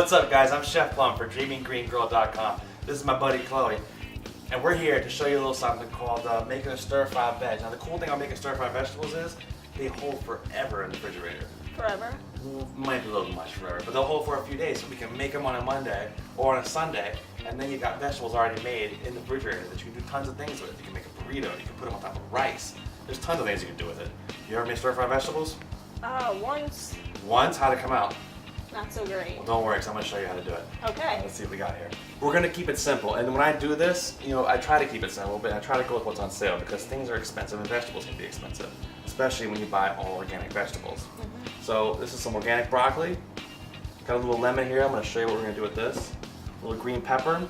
What's up, guys? I'm Chef Plum for DreamingGreenGirl.com. This is my buddy Chloe, and we're here to show you a little something called making a stir-fried veg. Now, the cool thing about making stir-fried vegetables is they hold forever in the refrigerator. Forever? Might be a little much forever, but they'll hold for a few days, so we can make them on a Monday or on a Sunday, and then you got vegetables already made in the refrigerator that you can do tons of things with. You can make a burrito, you can put them on top of rice. There's tons of things you can do with it. You ever made stir-fried vegetables? Once. Once? How'd it come out? Not so great. Well, don't worry, because I'm going to show you how to do it. Okay. Let's see what we got here. We're going to keep it simple, and when I do this, I try to keep it simple, but I try to go with what's on sale because things are expensive and vegetables can be expensive, especially when you buy all organic vegetables. So this is some organic broccoli. Got a little lemon here. I'm going to show you what we're going to do with this. A little green pepper.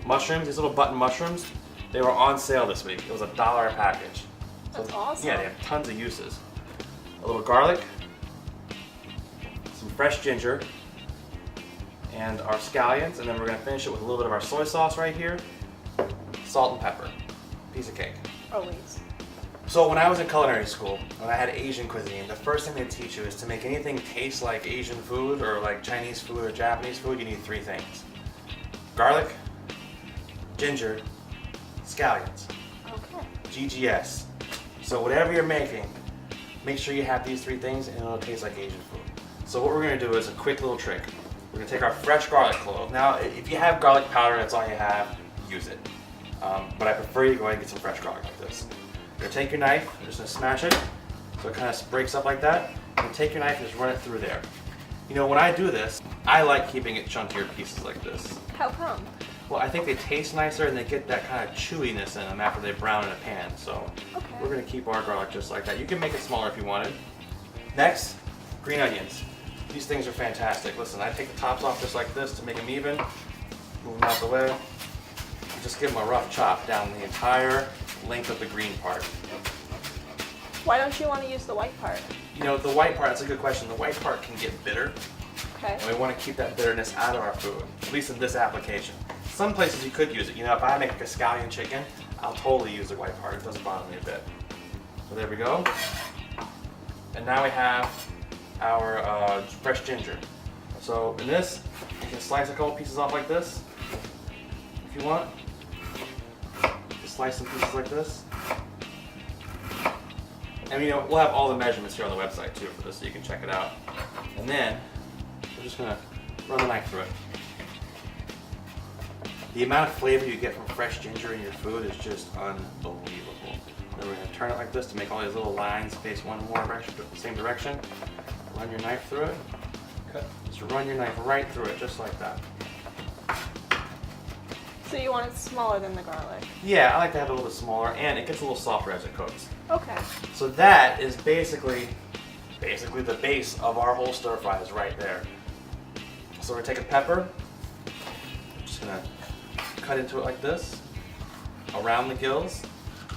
Mushrooms, these little button mushrooms, they were on sale this week. It was $1 a package. That's awesome. Yeah, they have tons of uses. A little garlic, some fresh ginger, and our scallions, and then we're going to finish it with a little bit of our soy sauce right here, salt and pepper, piece of cake. Always. So when I was in culinary school, when I had Asian cuisine, the first thing they teach you is to make anything taste like Asian food or like Chinese food or Japanese food, you need 3 things. Garlic, ginger, scallions. Okay. GGS. So whatever you're making, make sure you have these 3 things and it'll taste like Asian food. So what we're going to do is a quick little trick. We're going to take our fresh garlic clove. Now, if you have garlic powder, that's all you have, use it. But I prefer you go ahead and get some fresh garlic like this. You're going to take your knife, you're just going to smash it, so it kind of breaks up like that. And take your knife and just run it through there. When I do this, I like keeping it chunkier pieces like this. How come? Well, I think they taste nicer and they get that kind of chewiness in them after they brown in a pan. So we're going to keep our garlic just like that. You can make it smaller if you wanted. Next, green onions. These things are fantastic. Listen, I take the tops off just like this to make them even. Move them out the way. Just give them a rough chop down the entire length of the green part. Why don't you want to use the white part? The white part, that's a good question. The white part can get bitter. Okay. And we want to keep that bitterness out of our food, at least in this application. Some places you could use it. If I make a scallion chicken, I'll totally use the white part. It doesn't bother me a bit. So there we go. And now we have our fresh ginger. So in this, you can slice a couple pieces off like this, if you want. Just slice some pieces like this. And we'll have all the measurements here on the website too for this, so you can check it out. And then we're just gonna run the knife through it. The amount of flavor you get from fresh ginger in your food is just unbelievable. Then we're gonna turn it like this to make all these little lines face one more direction, the same direction. Run your knife through it. Just run your knife right through it, just like that. So you want it smaller than the garlic? Yeah, I like to have it a little bit smaller, and it gets a little softer as it cooks. Okay. So that is basically the base of our whole stir fry is right there. So we're gonna take a pepper. I'm just gonna cut into it like this, around the gills.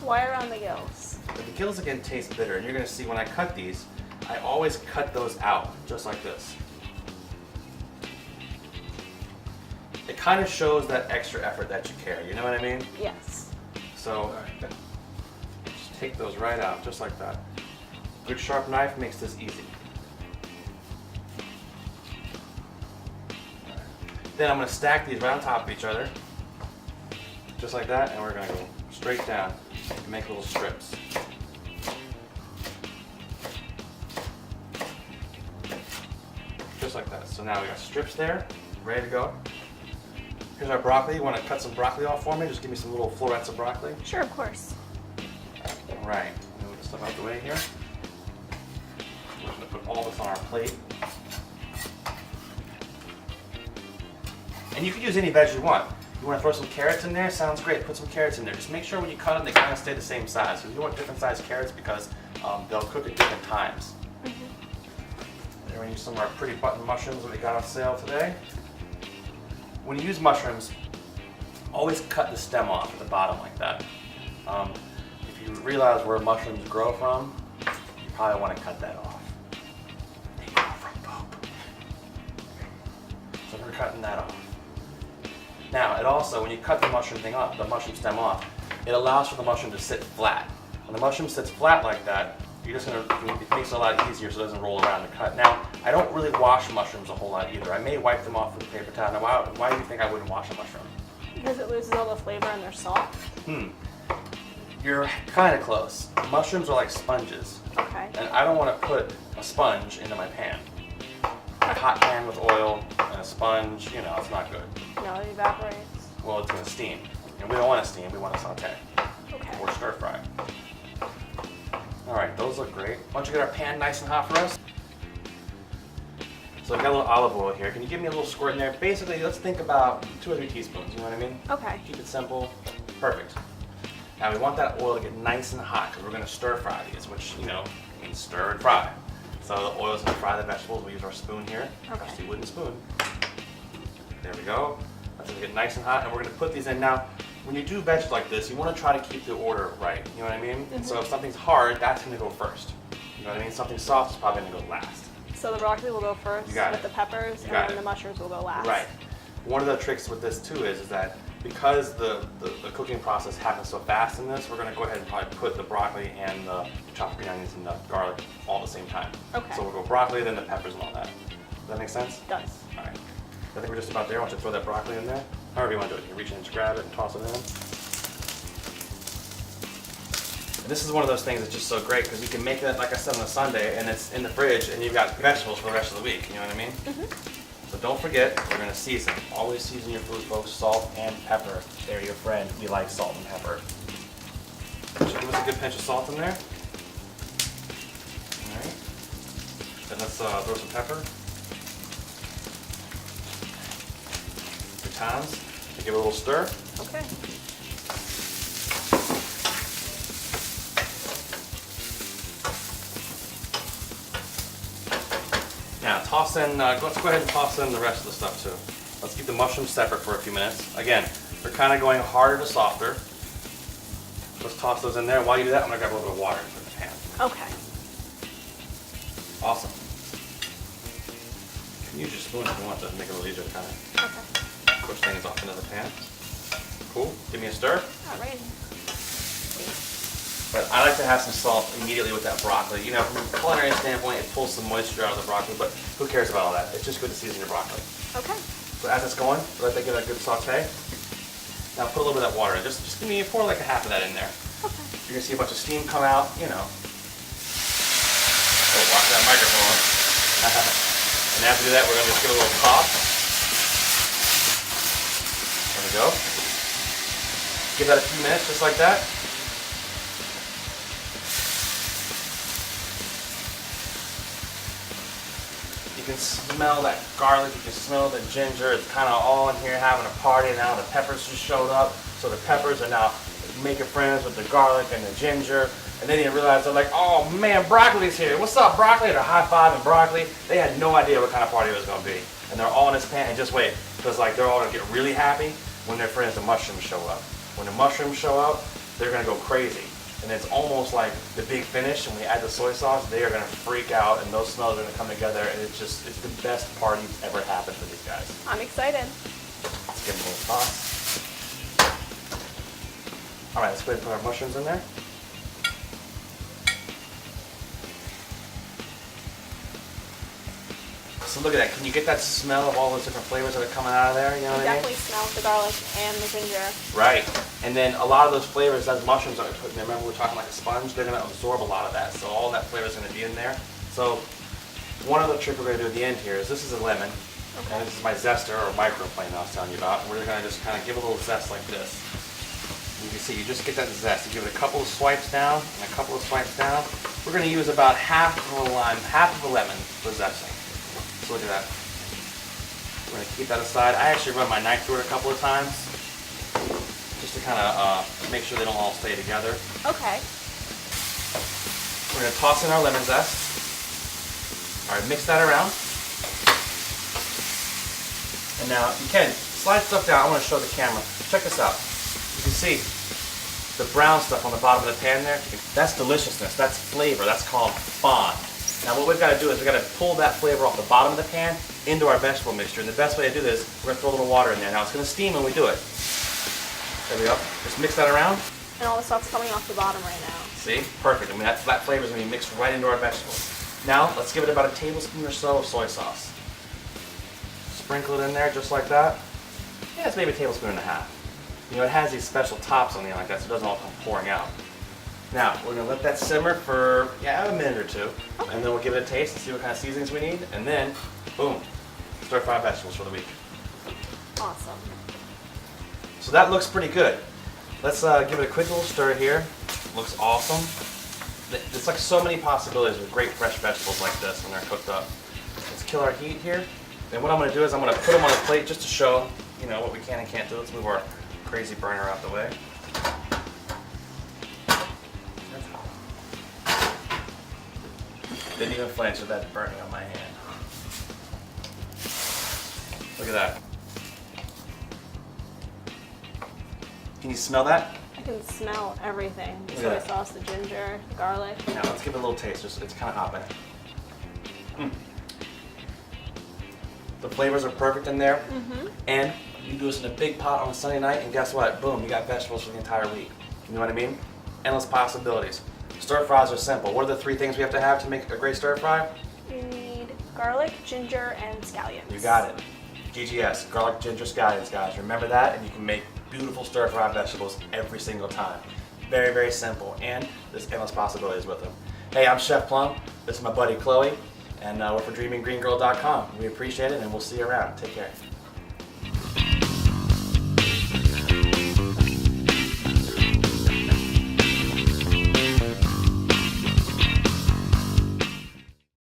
Why around the gills? But the gills again taste bitter, and you're gonna see when I cut these, I always cut those out, just like this. It kind of shows that extra effort that you care, you know what I mean? Yes. So, just take those right out, just like that. Good sharp knife makes this easy. Then I'm going to stack these right on top of each other, just like that, and we're going to go straight down and make little strips. Just like that. So now we got strips there, ready to go. Here's our broccoli. You want to cut some broccoli off for me? Just give me some little florets of broccoli. Sure, of course. All right, move this stuff out the way here. We're just going to put all this on our plate. And you can use any veg you want. You want to throw some carrots in there? Sounds great. Put some carrots in there. Just make sure when you cut them, they kind of stay the same size. Because you want different sized carrots because they'll cook at different times. We're going to use some of our pretty button mushrooms that we got on sale today. When you use mushrooms, always cut the stem off at the bottom like that. If you realize where mushrooms grow from, you probably want to cut that off. They grow from poop. So we're cutting that off. Now, it also, when you cut the mushroom stem off, it allows for the mushroom to sit flat. When the mushroom sits flat like that, you're just gonna, it makes it a lot easier so it doesn't roll around the cut. Now, I don't really wash mushrooms a whole lot either. I may wipe them off with a paper towel. Now, why do you think I wouldn't wash a mushroom? Because it loses all the flavor and they're soft. You're kind of close. Mushrooms are like sponges. Okay. And I don't want to put a sponge into my pan. A hot pan with oil and a sponge, you know, it's not good. No, it evaporates. Well, it's going to steam. And we don't want to steam, we want to saute. Okay. Or stir fry. All right, those look great. Why don't you get our pan nice and hot for us? So I've got a little olive oil here. Can you give me a little squirt in there? Basically, let's think about 2 or 3 teaspoons, you know what I mean? Okay. Keep it simple. Perfect. Now we want that oil to get nice and hot because we're going to stir fry these, which, you know, means stir and fry. So the oil's going to fry the vegetables. We use our spoon here, Okay. our wooden spoon. There we go. That's going to get nice and hot, and we're going to put these in. Now, when you do veg like this, you want to try to keep the order right. You know what I mean? And so if something's hard, that's going to go first. You know what I mean? Something soft is probably going to go last. So the broccoli will go first You got with it. the peppers, You and got then it. the mushrooms will go last. Right. One of the tricks with this too is that because the cooking process happens so fast in this, we're going to go ahead and probably put the broccoli and the chopped green onions and the garlic all at the same time. Okay. So we'll go broccoli, then the peppers and all that. Does that make sense? It does. All right. I think we're just about there. I want you to throw that broccoli in there. However you want to do it. You reach in to grab it and toss it in. And this is one of those things that's just so great because you can make it, like I said, on a Sunday, and it's in the fridge, and you've got vegetables for the rest of the week. You know what I mean? So don't forget, we're going to season. Always season your food, folks. Salt and pepper. They're your friend. We like salt and pepper. So give us a good pinch of salt in there. All right. Then let's throw some pepper. Good times. Give it a little stir. Okay. Now toss in, let's go ahead and toss in the rest of the stuff too. Let's keep the mushrooms separate for a few minutes. Again, they're kind of going harder to softer. Let's toss those in there. While you do that, I'm going to grab a little bit of water and put in the pan. Okay. Awesome. You can use your spoon if you want to make it a little easier to kind of Okay. push things off into the pan. Cool. Give me a stir. All right. But I like to have some salt immediately with that broccoli. You know, from a culinary standpoint, it pulls some moisture out of the broccoli, but who cares about all that? It's just good to season your broccoli. Okay. So as it's going, let that get a good saute. Now put a little bit of that water in. Just give me, pour like a half of that in there. Okay. You're gonna see a bunch of steam come out, you know. Oh, watch that microphone. And after we do that, we're gonna just give it a little toss. There we go. Give that a few minutes, just like that. You can smell that garlic, you can smell the ginger. It's kind of all in here having a party now. The peppers just showed up. So the peppers are now making friends with the garlic and the ginger. And they didn't realize, they're like, oh man, broccoli's here. What's up, broccoli? They're high-fiving broccoli. They had no idea what kind of party it was going to be. And they're all in this pan. And just wait, because like they're all going to get really happy when their friends, the mushrooms, show up. When the mushrooms show up, they're going to go crazy. And it's almost like the big finish, and when we add the soy sauce, they are going to freak out, and those smells are going to come together, and it's the best party that's ever happened for these guys. I'm excited. Let's give them a little toss. All right, let's go ahead and put our mushrooms in there. So look at that. Can you get that smell of all those different flavors that are coming out of there? You know what I mean? Definitely smell the garlic and the ginger. Right. And then a lot of those flavors, those mushrooms that we put in there, remember we were talking like a sponge, they're going to absorb a lot of that. So all that flavor is going to be in there. So one other trick we're going to do at the end here is this is a lemon. Okay. And this is my zester or microplane I was telling you about. We're going to just kind of give a little zest like this. You can see, you just get that zest. You give it a couple of swipes down and a couple of swipes down. We're going to use about half of a lime, half of a lemon for zesting. So look at that. We're going to keep that aside. I actually run my knife through it a couple of times just to kind of make sure they don't all stay together. Okay. We're going to toss in our lemon zest. All right, mix that around. And now you can slide stuff down. I want to show the camera. Check this out. You can see the brown stuff on the bottom of the pan there. That's deliciousness. That's flavor. That's called fond. Now what we've got to do is we've got to pull that flavor off the bottom of the pan into our vegetable mixture. And the best way to do this, we're going to throw a little water in there. Now it's going to steam when we do it. There we go. Just mix that around. And all the stuff's coming off the bottom right now. See? Perfect. I mean, that flavor is going to be mixed right into our vegetables. Now, let's give it about a tablespoon or so of soy sauce. Sprinkle it in there just like that. Yeah, it's maybe a tablespoon and a half. You know, it has these special tops on the end like that, so it doesn't all come pouring out. Now, we're going to let that simmer for, a minute or two. Okay. And then we'll give it a taste and see what kind of seasonings we need. And then, boom, stir-fried vegetables for the week. Awesome. So that looks pretty good. Let's give it a quick little stir here. Looks awesome. There's like so many possibilities with great fresh vegetables like this when they're cooked up. Let's kill our heat here. And what I'm going to do is I'm going to put them on a plate just to show, what we can and can't do. Let's move our crazy burner out the way. Didn't even flinch with that burning on my hand. Look at that. Can you smell that? I can smell everything. The Look soy at that. sauce, the ginger, the garlic. Now let's give it a little taste. It's kind of hot, but the flavors are perfect in there. And you do this in a big pot on a Sunday night, and guess what? Boom, you got vegetables for the entire week. You know what I mean? Endless possibilities. Stir fries are simple. What are the 3 things we have to have to make a great stir fry? You need garlic, ginger, and scallions. You got it. GGS, garlic, ginger, scallions, guys. Remember that, and you can make beautiful stir-fried vegetables every single time. Very, very simple, and there's endless possibilities with them. Hey, I'm Chef Plum. This is my buddy Chloe, and we're for DreamingGreenGirl.com. We appreciate it, and we'll see you around. Take care.